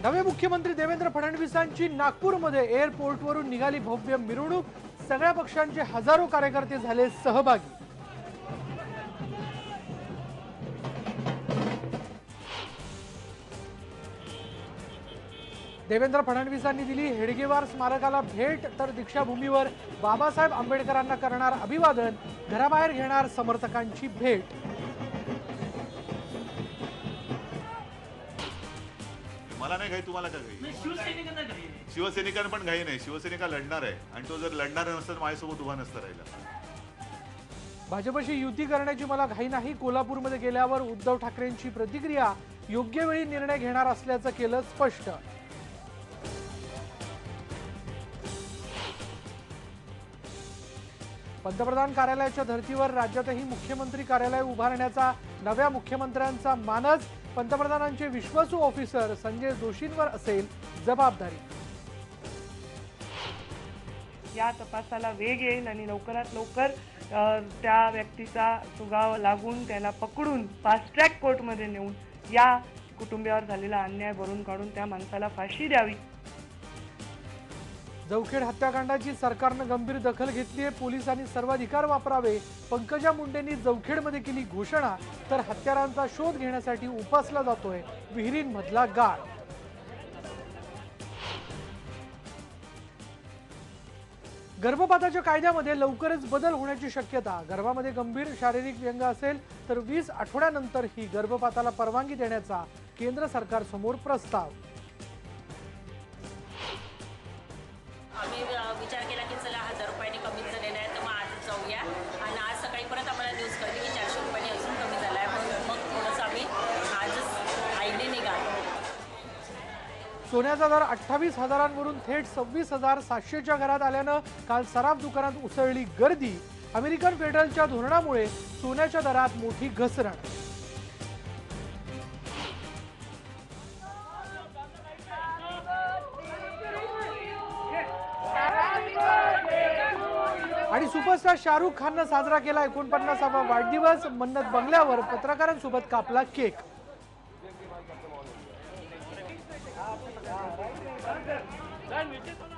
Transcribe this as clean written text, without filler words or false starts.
नवे मुख्यमंत्री देवेंद्र फडणवीसांची नागपूरमध्ये एअरपोर्टवरून निघाली भव्य मिरवणूक। सगळ्या पक्षांचे हजारो कार्यकर्ते झाले सहभागी। देवेंद्र फडणवीसांनी दिली हेडगेवार स्मारकाला भेट, तर दीक्षाभूमीवर बाबासाहेब आंबेडकरांना करणार अभिवादन, घराबाहेर घेणार समर्थकांची भेट। मला नाही घाई, तुम्हाला का घाई? शिवसैनिकांना पण घाई नाही। शिवसैनिका लढणार आहे आणि तो जर लढणार नसता तर माझ्यासोबत उभा नसता राहिला। भाजपशी युती करण्याची मला घाई नाही। कोल्हापूरमध्ये गेल्यावर उद्धव ठाकरेंची प्रतिक्रिया, योग्य वेळी निर्णय घेणार असल्याचं केलं स्पष्ट। पंतप्रधान कार्यालयाच्या धर्तीवर राज्यातही मुख्यमंत्री कार्यालय उभारण्याचा नव्या मुख्यमंत्र्यांचा मानस। पंतप्रधानांचे विश्वासू ऑफिसर संजय जोशींवर असेल जबाबदारी। या तपासाला वेग येईल आणि लवकरात लवकर त्या व्यक्तीचा सुगाव लागून त्याला पकडून फास्ट ट्रॅक कोर्टमध्ये नेऊन या कुटुंबियावर झालेला अन्याय भरून काढून त्या माणसाला फाशी द्यावी। जवखेड हत्याकांडाची सरकारनं गंभीर दखल घेतली आहे। पोलिसांनी सर्वाधिकार वापरावे। पंकजा मुंडेंनी जवखेडमध्ये केली घोषणा, तर हत्यारांचा शोध घेण्यासाठी उपसला जातोय विहिरींमधला गाळ। गर्भपाताच्या कायद्यामध्ये लवकरच बदल होण्याची शक्यता। गर्भामध्ये गंभीर शारीरिक व्यंग असेल तर 20 आठवड्यानंतर ही गर्भपाताला परवानगी देण्याचा केंद्र सरकारसमोर प्रस्ताव। आम्ही विचार केला की चला 1000 रुपयांनी कमी झालेला आहे, तर मग आज जाऊया। आणि आज सकाळी परत आम्हाला न्यूज कळली की 400 रुपयांनी अजून कमी झाला आहे, म्हणून मग थोडंसं आम्ही आजच आईने निघालो। सोन्याचा दर 28,000वरून थेट 26,700च्या घरात आल्यानं काल सराफ दुकानात उसळली गर्दी। अमेरिकन फेडरलच्या धोरणामुळे सोन्याच्या दरात मोठी घसरण। आणि सुपरस्टार शाहरुख खाननं साजरा केला 49वा वाढदिवस। मन्नत बंगल्यावर पत्रकारांसोबत कापला केक। Done.